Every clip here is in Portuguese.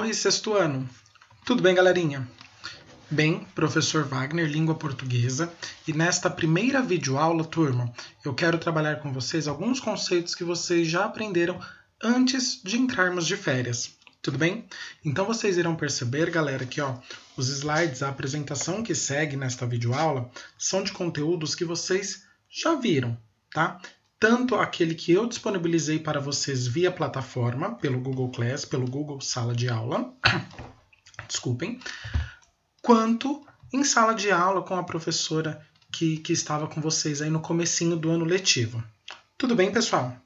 e sexto ano. Tudo bem, galerinha? Bem, professor Wagner, língua portuguesa, e nesta primeira videoaula, turma, eu quero trabalhar com vocês alguns conceitos que vocês já aprenderam antes de entrarmos de férias. Tudo bem? Então vocês irão perceber, galera, que os slides, a apresentação que segue nesta videoaula, são de conteúdos que vocês já viram, tá? Tanto aquele que eu disponibilizei para vocês via plataforma, pelo Google Class, pelo Google Sala de Aula, desculpem, quanto em sala de aula com a professora que estava com vocês aí no comecinho do ano letivo. Tudo bem, pessoal?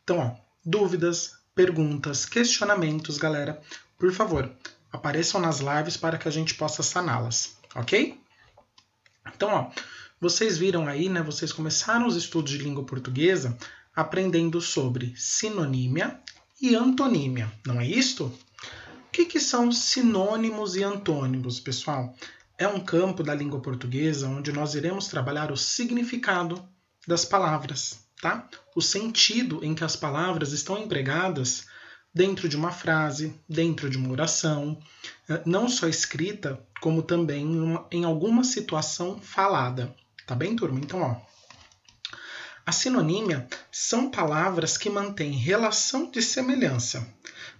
Então, dúvidas, perguntas, questionamentos, galera, por favor, apareçam nas lives para que a gente possa saná-las, ok? Então, vocês viram aí, né? Vocês começaram os estudos de língua portuguesa aprendendo sobre sinonímia e antonímia, não é isto? O que são sinônimos e antônimos, pessoal? É um campo da língua portuguesa onde nós iremos trabalhar o significado das palavras, tá? O sentido em que as palavras estão empregadas dentro de uma frase, dentro de uma oração, não só escrita, como também em alguma situação falada. Tá bem, turma? Então, a sinonímia são palavras que mantêm relação de semelhança.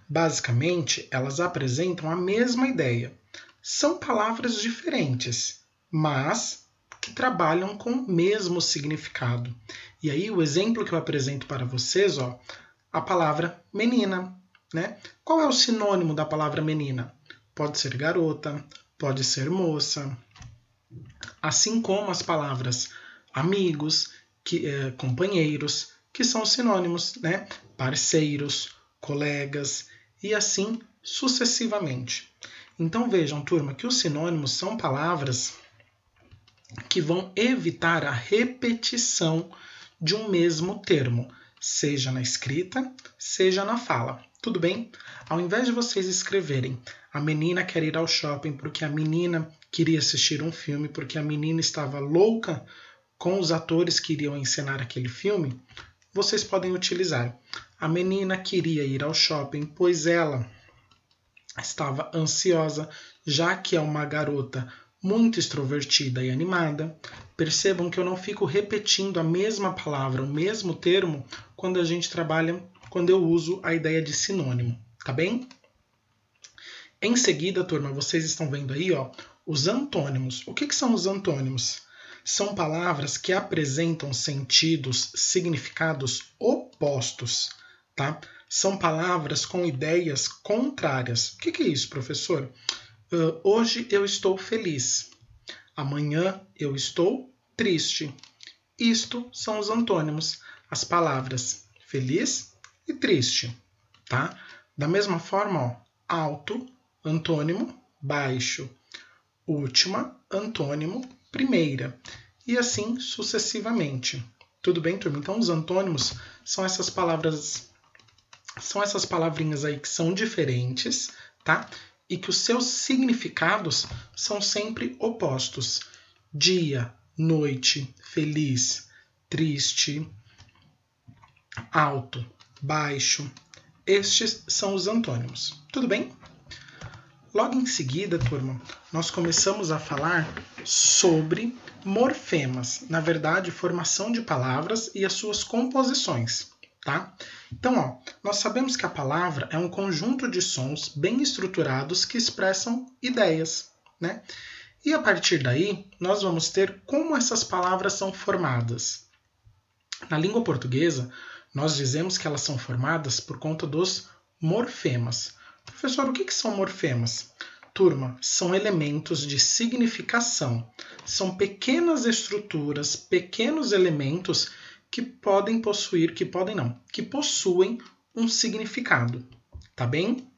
Basicamente, elas apresentam a mesma ideia. São palavras diferentes, mas que trabalham com o mesmo significado. E aí, o exemplo que eu apresento para vocês, a palavra menina, né? Qual é o sinônimo da palavra menina? Pode ser garota, pode ser moça. Assim como as palavras amigos, companheiros, que são sinônimos, né? Parceiros, colegas e assim sucessivamente. Então vejam, turma, que os sinônimos são palavras que vão evitar a repetição de um mesmo termo, seja na escrita, seja na fala. Tudo bem? Ao invés de vocês escreverem a menina quer ir ao shopping porque a menina queria assistir um filme, porque a menina estava louca com os atores que iriam encenar aquele filme, vocês podem utilizar a menina queria ir ao shopping, pois ela estava ansiosa, já que é uma garota muito extrovertida e animada. Percebam que eu não fico repetindo a mesma palavra, o mesmo termo, quando a gente trabalha, quando eu uso a ideia de sinônimo, tá bem? Em seguida, turma, vocês estão vendo aí, os antônimos. O que são os antônimos? São palavras que apresentam sentidos, significados opostos, tá? São palavras com ideias contrárias. O que é isso, professor? Hoje eu estou feliz. Amanhã eu estou triste. Isto são os antônimos. As palavras feliz e triste, tá? Da mesma forma, alto, antônimo, baixo. Última, antônimo, primeira. E assim sucessivamente. Tudo bem, turma? Então, os antônimos são essas palavras, são essas palavrinhas aí que são diferentes, tá? E que os seus significados são sempre opostos. Dia, noite, feliz, triste, alto, baixo. Estes são os antônimos. Tudo bem? Logo em seguida, turma, nós começamos a falar sobre morfemas, na verdade, formação de palavras e as suas composições, tá? Então, nós sabemos que a palavra é um conjunto de sons bem estruturados que expressam ideias, né? E a partir daí, nós vamos ter como essas palavras são formadas. Na língua portuguesa, nós dizemos que elas são formadas por conta dos morfemas. Professor, o que são morfemas? Turma, são elementos de significação. São pequenas estruturas, pequenos elementos que podem possuir, que possuem um significado. Tá bem?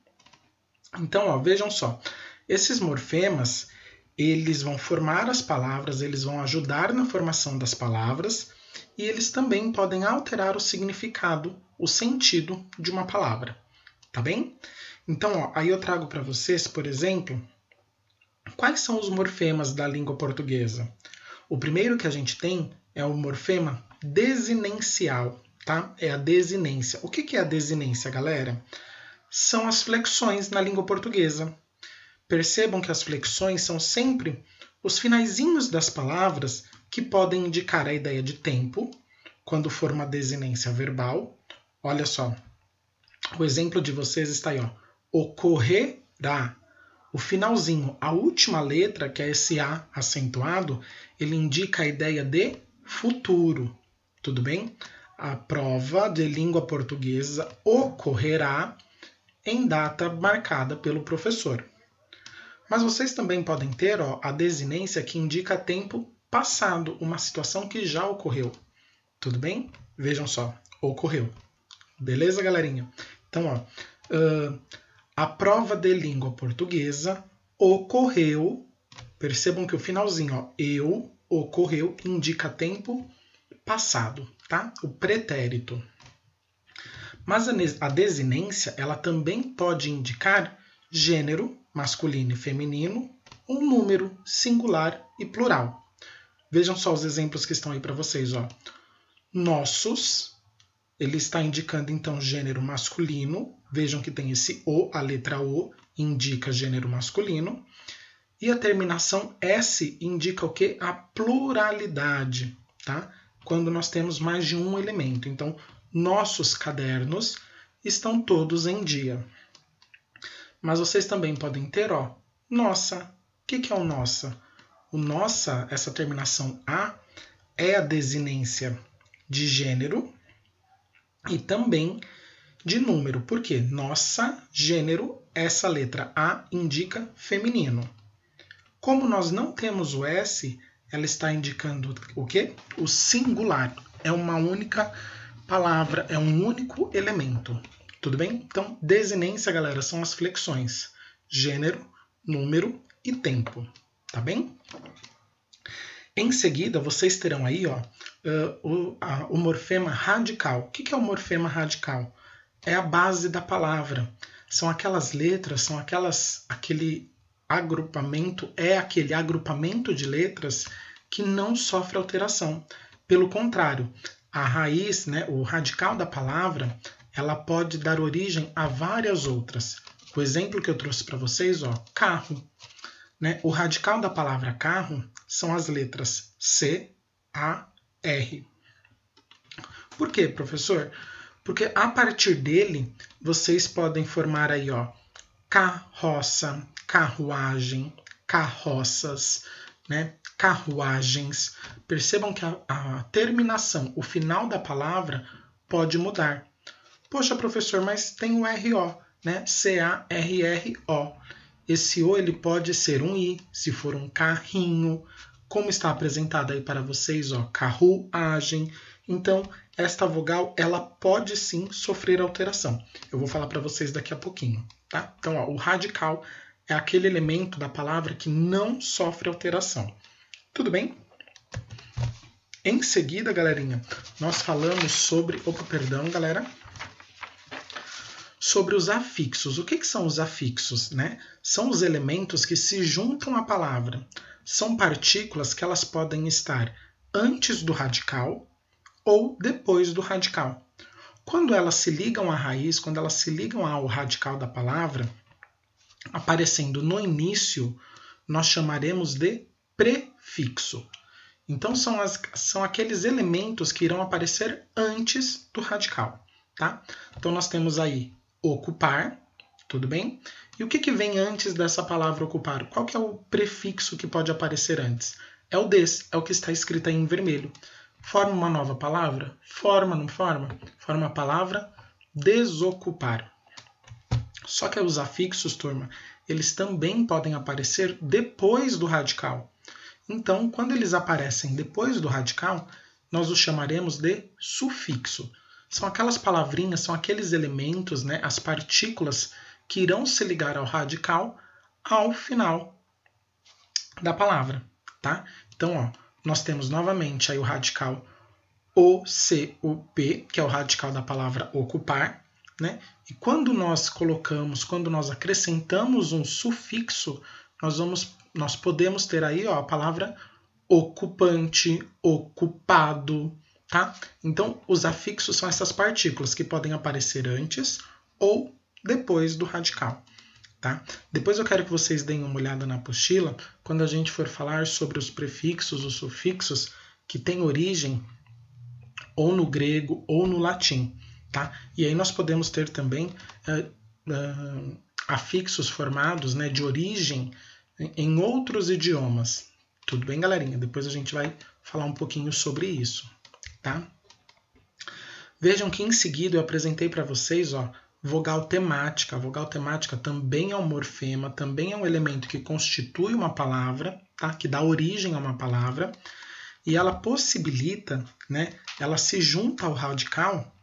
Então, vejam só. Esses morfemas, eles vão formar as palavras, eles vão ajudar na formação das palavras e eles também podem alterar o significado, o sentido de uma palavra. Tá bem? Então, aí eu trago para vocês, por exemplo, quais são os morfemas da língua portuguesa. O primeiro que a gente tem é o morfema desinencial, tá? É a desinência. O que é a desinência, galera? são as flexões na língua portuguesa. Percebam que as flexões são sempre os finaizinhos das palavras que podem indicar a ideia de tempo, quando for uma desinência verbal. Olha só, o exemplo de vocês está aí, ó. Ocorrerá. O finalzinho, a última letra, que é esse A acentuado, ele indica a ideia de futuro. Tudo bem? A prova de língua portuguesa ocorrerá em data marcada pelo professor. Mas vocês também podem ter a desinência que indica tempo passado, uma situação que já ocorreu. Tudo bem? Vejam só, ocorreu. Beleza, galerinha? Então, a prova de língua portuguesa ocorreu. Percebam que o finalzinho, ocorreu, indica tempo passado, tá? O pretérito. Mas a desinência, ela também pode indicar gênero, masculino e feminino, um número singular e plural. Vejam só os exemplos que estão aí para vocês, ó. Nossos, ele está indicando então gênero masculino. Vejam que tem esse O, a letra O indica gênero masculino. E a terminação S indica o quê? A pluralidade, tá? Quando nós temos mais de um elemento. Então, nossos cadernos estão todos em dia. Mas vocês também podem ter, nossa. O que é o nossa? O nossa, essa terminação A, é a desinência de gênero e também de número. Por quê? Nossa, gênero, essa letra A indica feminino. Como nós não temos o S, ela está indicando o quê? O singular. É uma única palavra, é um único elemento. Tudo bem? Então, desinência, galera, são as flexões. Gênero, número e tempo. Tá bem? Em seguida, vocês terão aí o morfema radical. O que é o morfema radical? É a base da palavra. São aquelas letras, aquele agrupamento de letras que não sofre alteração. Pelo contrário, a raiz, né, o radical da palavra, ela pode dar origem a várias outras. O exemplo que eu trouxe para vocês, carro. Né? O radical da palavra carro são as letras C, A, R. Por quê, professor? Porque a partir dele, vocês podem formar aí, carroça, carruagem, carroças, né? Carruagens. Percebam que a terminação, o final da palavra pode mudar. Poxa, professor, mas tem o RO, né? C-A-R-R-O. Esse O ele pode ser um I, se for um carrinho, como está apresentado aí para vocês, carruagem. Então, esta vogal ela pode sim sofrer alteração. Eu vou falar para vocês daqui a pouquinho, tá? Então, o radical é aquele elemento da palavra que não sofre alteração. Tudo bem? Em seguida, galerinha, nós falamos sobre... sobre os afixos. O que são os afixos, né? São os elementos que se juntam à palavra. São partículas que elas podem estar antes do radical ou depois do radical. Quando elas se ligam à raiz, quando elas se ligam ao radical da palavra, aparecendo no início, nós chamaremos de prefixo. Então, são aqueles elementos que irão aparecer antes do radical, tá? Então, nós temos aí ocupar, tudo bem? E o que vem antes dessa palavra ocupar? Qual que é o prefixo que pode aparecer antes? É o des, é o que está escrito aí em vermelho. Forma uma nova palavra? Forma, não forma? Forma a palavra desocupar. Só que os afixos, turma, eles também podem aparecer depois do radical. Então, quando eles aparecem depois do radical, nós os chamaremos de sufixo. São aquelas palavrinhas, são aqueles elementos, né, as partículas que irão se ligar ao radical ao final da palavra, tá? Então, nós temos novamente aí o radical OCUP, que é o radical da palavra ocupar, né? E quando nós acrescentamos um sufixo, nós podemos ter aí a palavra ocupante, ocupado, tá? Então, os afixos são essas partículas que podem aparecer antes ou depois do radical. Tá? Depois eu quero que vocês deem uma olhada na apostila quando a gente for falar sobre os prefixos, os sufixos que têm origem ou no grego ou no latim. Tá? E aí nós podemos ter também afixos formados, né, de origem em outros idiomas. Tudo bem, galerinha? Depois a gente vai falar um pouquinho sobre isso. Tá? Vejam que em seguida eu apresentei para vocês, vogal temática. A vogal temática também é um morfema, também é um elemento que constitui uma palavra, tá? Que dá origem a uma palavra, e ela possibilita, né? Ela se junta ao radical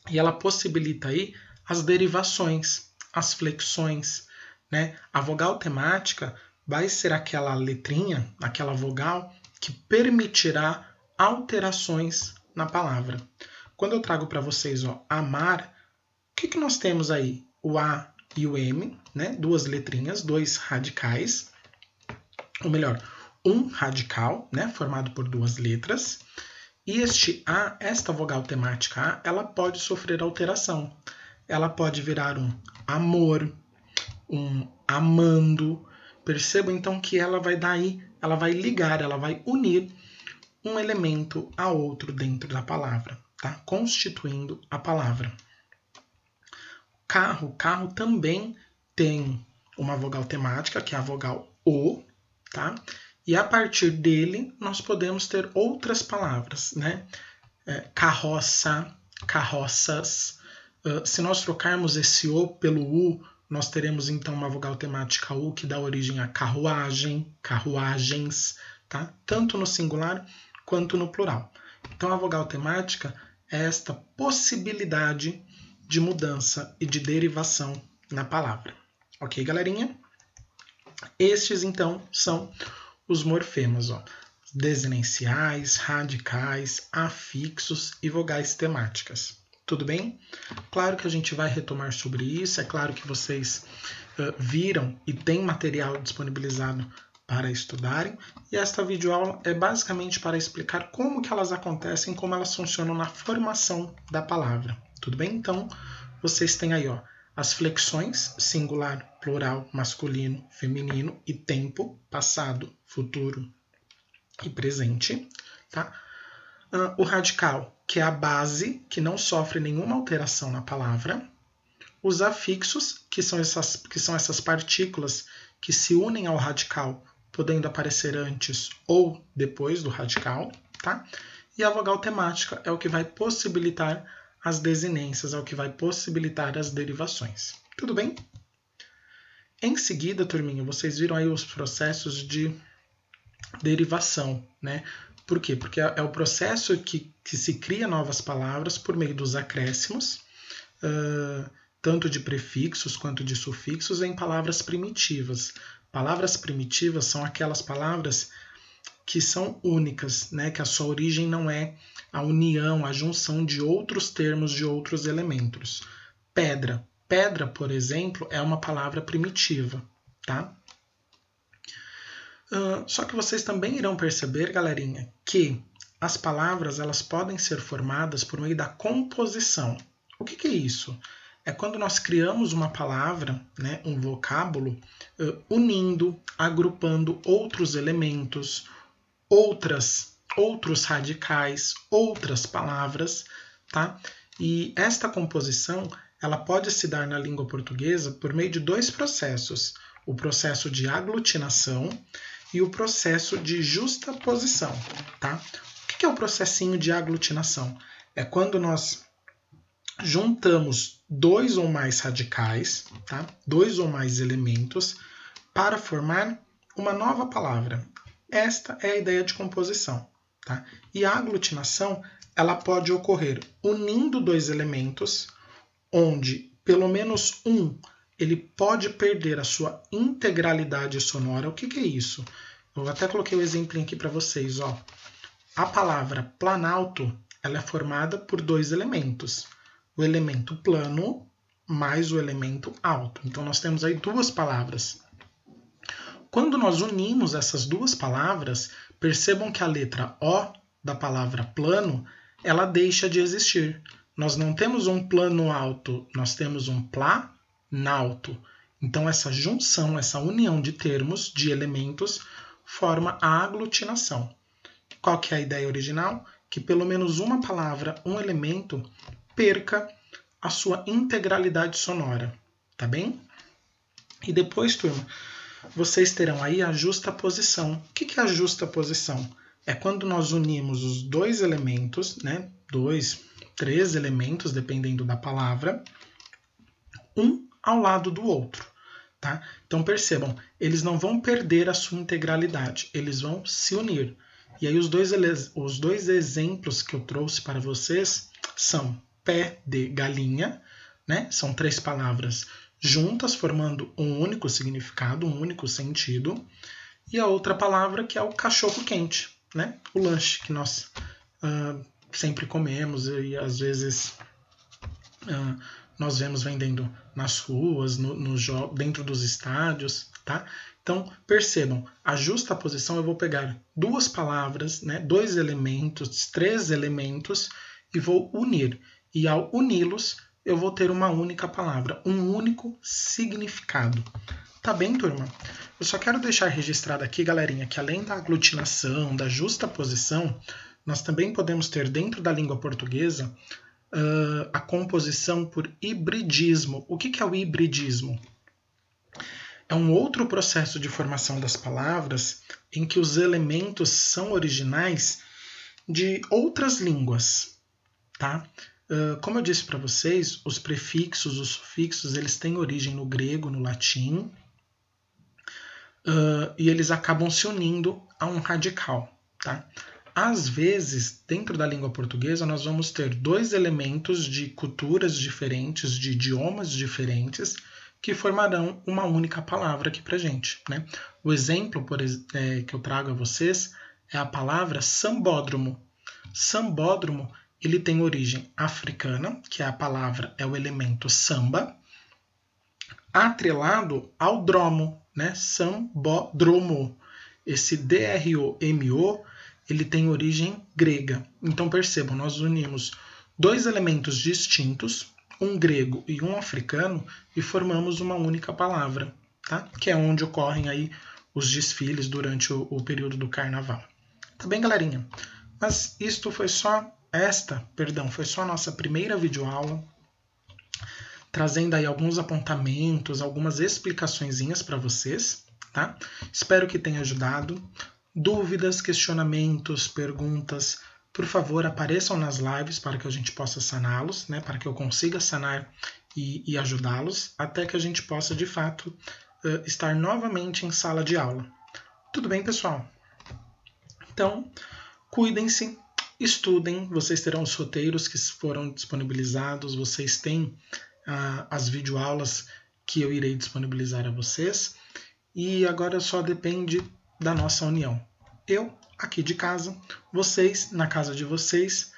e ela possibilita aí as derivações, as flexões, né? A vogal temática vai ser aquela letrinha, aquela vogal que permitirá alterações na palavra. Quando eu trago para vocês amar, o que nós temos aí? O A e o M, né? Duas letrinhas, dois radicais, ou melhor, um radical, né? Formado por duas letras. E este A, esta vogal temática A, ela pode sofrer alteração. Ela pode virar um amor, um amando. Perceba então que ela vai ela vai ligar, ela vai unir um elemento a outro dentro da palavra, tá? Constituindo a palavra. Carro também tem uma vogal temática, que é a vogal O, tá? E a partir dele nós podemos ter outras palavras, né? Carroça, carroças. Se nós trocarmos esse O pelo U, nós teremos então uma vogal temática U que dá origem a carruagem, carruagens, tá? Tanto no singular quanto no plural. Então a vogal temática é esta possibilidade de mudança e de derivação na palavra. Ok, galerinha? Estes, então, são os morfemas, desinênciais, radicais, afixos e vogais temáticas. Tudo bem? Claro que a gente vai retomar sobre isso, é claro que vocês viram e tem material disponibilizado para estudarem, e esta videoaula é basicamente para explicar como que elas acontecem, como elas funcionam na formação da palavra. Tudo bem? Então, vocês têm aí as flexões, singular, plural, masculino, feminino e tempo, passado, futuro e presente. Tá? O radical, que é a base, que não sofre nenhuma alteração na palavra. Os afixos, que são essas partículas que se unem ao radical, podendo aparecer antes ou depois do radical. Tá? E a vogal temática é o que vai possibilitar as desinências, é o que vai possibilitar as derivações. Tudo bem? Em seguida, turminha, vocês viram aí os processos de derivação, né? Por quê? Porque é o processo que se cria novas palavras por meio dos acréscimos, tanto de prefixos quanto de sufixos, em palavras primitivas. Palavras primitivas são aquelas palavras que são únicas, né? Que a sua origem não é a união, a junção de outros termos, de outros elementos. Pedra. Pedra, por exemplo, é uma palavra primitiva, tá? Só que vocês também irão perceber, galerinha, que as palavras elas podem ser formadas por meio da composição. O que é isso? É quando nós criamos uma palavra, né, um vocábulo, unindo, agrupando outros elementos, outros radicais, outras palavras, tá? E esta composição, ela pode se dar na língua portuguesa por meio de dois processos: o processo de aglutinação e o processo de justaposição, tá? O que é o processinho de aglutinação? É quando nós juntamos dois ou mais radicais, tá? Dois ou mais elementos, para formar uma nova palavra. Esta é a ideia de composição. Tá? E a aglutinação ela pode ocorrer unindo dois elementos, onde pelo menos um ele pode perder a sua integralidade sonora. O que é isso? Eu até coloquei o exemplo aqui para vocês. A palavra planalto ela é formada por dois elementos. O elemento plano mais o elemento alto. Então nós temos aí duas palavras. Quando nós unimos essas duas palavras, percebam que a letra O da palavra plano, ela deixa de existir. nós não temos um plano alto, nós temos um planalto. Então, essa junção, essa união de termos, de elementos, forma a aglutinação. Qual que é a ideia original? Que pelo menos uma palavra, um elemento, perca a sua integralidade sonora, tá bem? E depois, turma, vocês terão aí a justaposição. O que é a justaposição? É quando nós unimos os dois elementos, né? 2, 3 elementos, dependendo da palavra, um ao lado do outro. Tá? Então percebam, eles não vão perder a sua integralidade, eles vão se unir. E aí os dois exemplos que eu trouxe para vocês são pé de galinha, né? São 3 palavras juntas, formando um único significado, um único sentido. E a outra palavra que é o cachorro quente, né? O lanche que nós sempre comemos e às vezes nós vemos vendendo nas ruas, dentro dos estádios, tá? Então, percebam, a justaposição eu vou pegar 2 palavras, né, 2 elementos, 3 elementos e vou unir. E ao uni-los, eu vou ter uma única palavra, um único significado. Tá bem, turma? Eu só quero deixar registrado aqui, galerinha, que além da aglutinação, da justaposição, nós também podemos ter dentro da língua portuguesa a composição por hibridismo. O que é o hibridismo? É um outro processo de formação das palavras em que os elementos são originais de outras línguas, tá? Como eu disse para vocês, os prefixos, os sufixos, eles têm origem no grego, no latim, e eles acabam se unindo a um radical, tá? Às vezes, dentro da língua portuguesa, nós vamos ter 2 elementos de culturas diferentes, de idiomas diferentes, que formarão uma única palavra aqui pra gente, né? O exemplo que eu trago a vocês é a palavra sambódromo. Sambódromo, ele tem origem africana, que é a palavra, é o elemento samba, atrelado ao dromo, né? Sambódromo. Esse D-R-O-M-O, ele tem origem grega. Então percebam, nós unimos 2 elementos distintos, um grego e um africano, e formamos uma única palavra, tá? Que é onde ocorrem aí os desfiles durante o período do carnaval. Tá bem, galerinha? Mas isto foi só a nossa primeira videoaula, trazendo aí alguns apontamentos, algumas explicaçõezinhas para vocês, tá? Espero que tenha ajudado. Dúvidas, questionamentos, perguntas, por favor, apareçam nas lives para que a gente possa saná-los, né? Para que eu consiga sanar e ajudá-los, até que a gente possa, de fato, estar novamente em sala de aula. Tudo bem, pessoal? Então, cuidem-se, estudem, vocês terão os roteiros que foram disponibilizados, vocês têm as videoaulas que eu irei disponibilizar a vocês, e agora só depende da nossa união. Eu aqui de casa, vocês na casa de vocês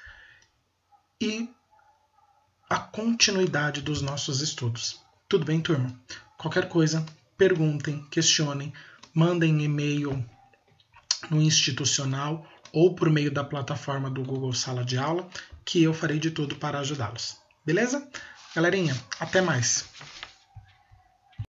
e a continuidade dos nossos estudos. Tudo bem, turma? Qualquer coisa, perguntem, questionem, mandem e-mail no institucional ou por meio da plataforma do Google Sala de Aula, que eu farei de tudo para ajudá-los. Beleza? Galerinha, até mais!